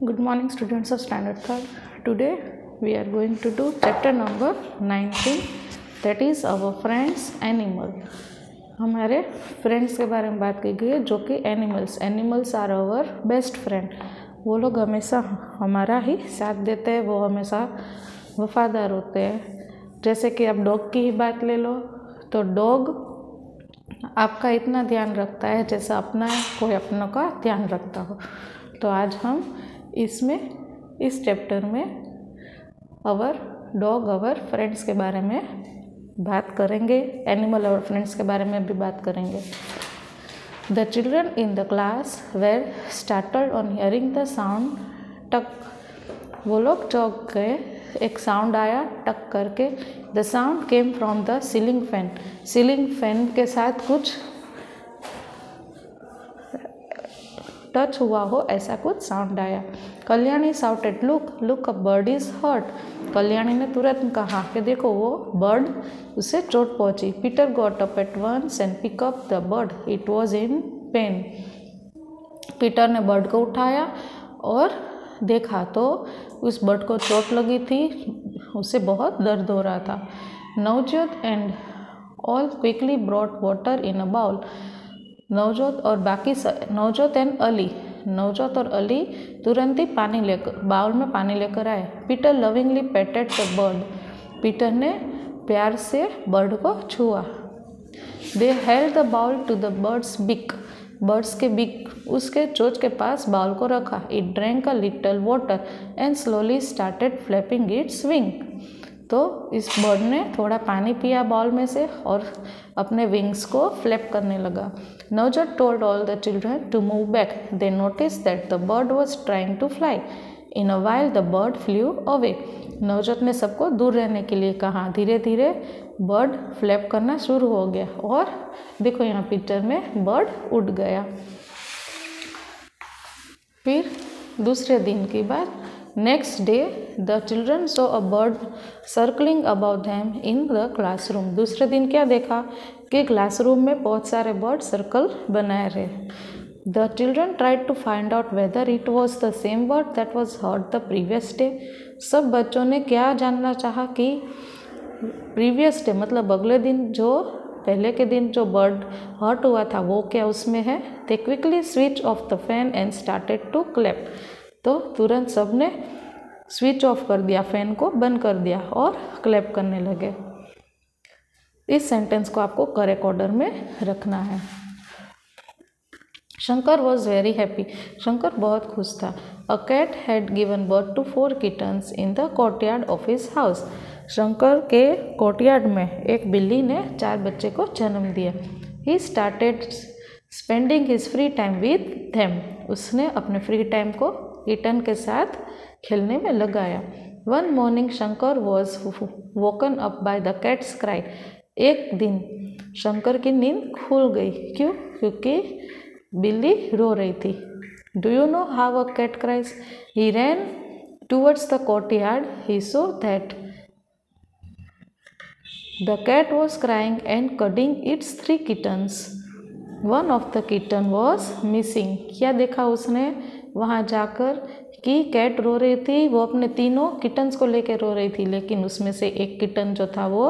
Good morning, students of Standard 3rd. Today we are going to do chapter number 19, that is our friends animal. हमारे friends के बारे में बात की गई है जो कि animals are our best friend. वो लोग हमेशा हमारा ही साथ देते हैं, वो हमेशा वफादार होते हैं। जैसे कि आप डॉग की ही बात ले लो तो डॉग आपका इतना ध्यान रखता है जैसा अपना कोई अपनों का ध्यान रखता हो। तो आज हम इस चैप्टर में अवर डॉग अवर फ्रेंड्स के बारे में बात करेंगे, एनिमल अवर फ्रेंड्स के बारे में भी बात करेंगे। The children in the class were startled on hearing the sound tuk. वो लोग चौंक गए, एक साउंड आया टक करके। The sound came from the ceiling fan. Ceiling fan के साथ कुछ टच हुआ हो ऐसा कुछ साउंड आया। Kalyani shouted look a bird is hurt. Kalyani ने तुरंत कहा कि देखो वो बर्ड, उसे चोट पहुंची। Peter got up at once and pick up the bird, it was in pain. Peter ने बर्ड को उठाया और देखा तो उस बर्ड को चोट लगी थी, उसे बहुत दर्द हो रहा था। Navjot and all quickly brought water in a bowl. Navjot और अली तुरंत ही बाउल में पानी लेकर आए। Peter lovingly patted the bird. Peter ने प्यार से बर्ड को छुआ। They held the bowl to the bird's beak. उसके चोंच के पास बाउल को रखा। It drank a little water and slowly started flapping its wing. तो इस बर्ड ने थोड़ा पानी पिया बाउल में से और अपने विंग्स को फ्लैप करने लगा। Navjot told all the children to move back. They notice that the bird was trying to fly. In a while the bird flew away. Navjot ने सबको दूर रहने के लिए कहा। धीरे धीरे बर्ड फ्लैप करना शुरू हो गया और देखो यहाँ पिक्चर में बर्ड उड़ गया। फिर दूसरे दिन की बात। Next day the children saw a bird circling about them in the classroom. दूसरे दिन क्या देखा कि क्लासरूम में बहुत सारे बर्ड सर्कल बनाए रहे। The children tried to find out whether it was the same bird that was hurt the previous day. सब बच्चों ने क्या जानना चाहा कि प्रीवियस डे मतलब अगले दिन, जो पहले के दिन जो बर्ड हर्ट हुआ था वो क्या उसमें है। They quickly switch off the fan and started to clap. तो तुरंत सब ने स्विच ऑफ कर दिया, फैन को बंद कर दिया और क्लैप करने लगे। इस सेंटेंस को आपको करेक्ट ऑर्डर में रखना है। Shankar was very happy. Shankar बहुत खुश था। A cat had given birth to 4 kittens in the courtyard of his house. Shankar के कोर्टयार्ड में एक बिल्ली ने 4 बच्चे को जन्म दिया। He started spending his free time with them. उसने अपने फ्री टाइम को किटन के साथ खेलने में लगाया। One morning Shankar was woken up by the cats cry. एक दिन शंकर की नींद खुल गई। क्यों? क्योंकि बिल्ली रो रही थी। Do you know how a cat cries? He ran towards the courtyard. He saw that the cat was crying and cuddling its 3 kittens. One of the kitten was missing. क्या देखा उसने वहाँ जाकर कि कैट रो रही थी, वो अपने तीनों किटन्स को लेकर रो रही थी, लेकिन उसमें से एक किटन जो था वो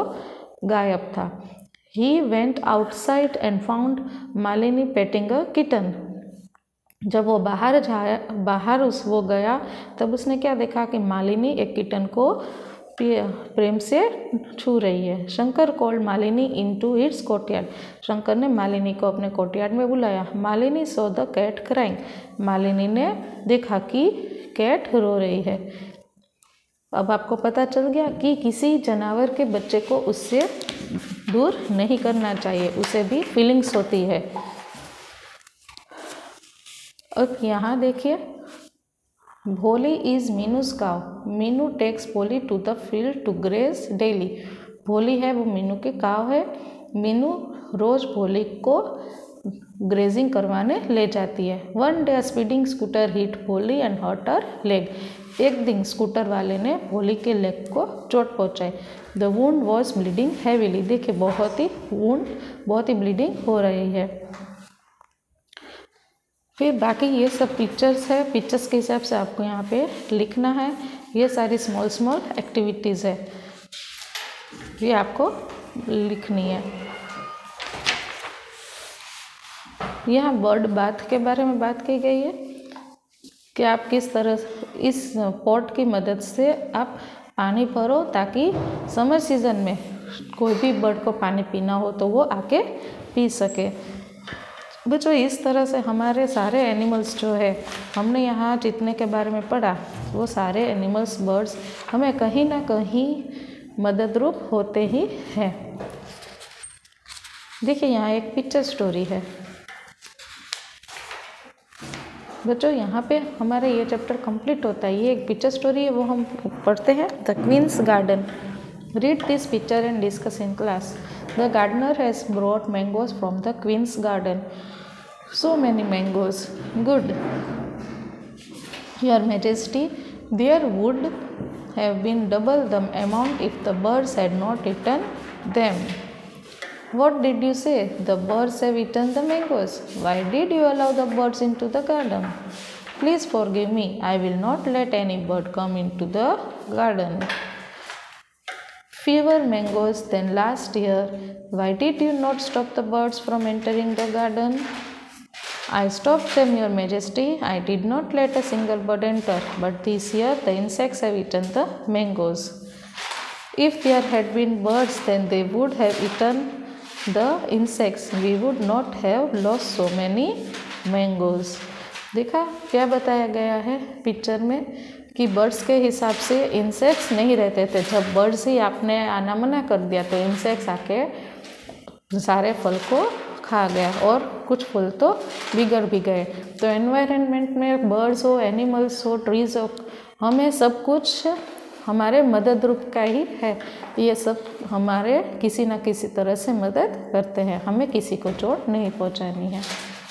गायब था। He went outside and found Malini painting a kitten. जब वो बाहर वो गया तब उसने क्या देखा कि मालिनी एक किटन को प्रेम से छू रही है। Shankar called Malini into its courtyard. Shankar ने मालिनी को अपने कोर्टयार्ड में बुलाया। Malini saw the cat crying. Malini ने देखा कि कैट रो रही है। अब आपको पता चल गया कि किसी जानवर के बच्चे को उससे दूर नहीं करना चाहिए, उसे भी फीलिंग्स होती है। अब यहाँ देखिए, भोली is Meenu's cow. Meenu takes Bholi to the field to graze daily. Bholi है वो मीनू की काव है। मीनू रोज भोली को ग्रेजिंग करवाने ले जाती है। One day speeding scooter hit भोली एंड हर्ट हर लेग। एक दिन स्कूटर वाले ने भोली के लेग को चोट पहुंचाई। The wound was bleeding heavily. देखिए बहुत ही ब्लीडिंग हो रही है। फिर बाकी ये सब पिक्चर्स है, पिक्चर्स के हिसाब से आपको यहाँ पे लिखना है। ये सारी स्मॉल स्मॉल एक्टिविटीज़ है, ये आपको लिखनी है। यहाँ बर्ड बाथ के बारे में बात की गई है कि आप किस तरह इस पॉट की मदद से आप पानी भरो ताकि समर सीज़न में कोई भी बर्ड को पानी पीना हो तो वो आके पी सके। बच्चों, इस तरह से हमारे सारे एनिमल्स जो है, हमने यहाँ जितने के बारे में पढ़ा वो सारे एनिमल्स, बर्ड्स हमें कहीं ना कहीं मददरूप होते ही हैं। देखिए यहाँ एक पिक्चर स्टोरी है। बच्चों, यहाँ पे हमारे ये चैप्टर कंप्लीट होता है। ये एक पिक्चर स्टोरी है, वो हम पढ़ते हैं। The queen's garden. Read this picture and discuss in class. The gardener has brought mangoes from the queen's garden. So many mangoes. Good. Your Majesty, there would have been double the amount if the birds had not eaten them. What did you say? The birds have eaten the mangoes. Why did you allow the birds into the garden? Please forgive me. I will not let any bird come into the garden. Fewer mangoes than last year. Why did you not stop the birds from entering the garden? I stopped them, Your Majesty. I did not let a single bird enter, but this year the insects have eaten the mangoes. If there had been birds, then they would have eaten the insects. We would not have lost so many mangoes. देखा क्या बताया गया है picture में कि birds के हिसाब से इंसेक्ट्स नहीं रहते थे। जब बर्ड्स ही आपने आना मना कर दिया तो इंसेक्ट्स आके सारे फल को खा गया और कुछ फूल तो बिगड़ भी गए। तो एनवायरनमेंट में बर्ड्स हो, एनिमल्स हो, ट्रीज हो, हमें सब कुछ हमारे मदद रूप का ही है। ये सब हमारे किसी न किसी तरह से मदद करते हैं, हमें किसी को चोट नहीं पहुंचानी है।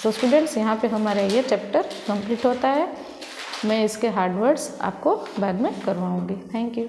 तो स्टूडेंट्स, यहाँ पे हमारा ये चैप्टर कंप्लीट होता है। मैं इसके हार्ड वर्ड्स आपको बाद में करवाऊँगी। Thank you.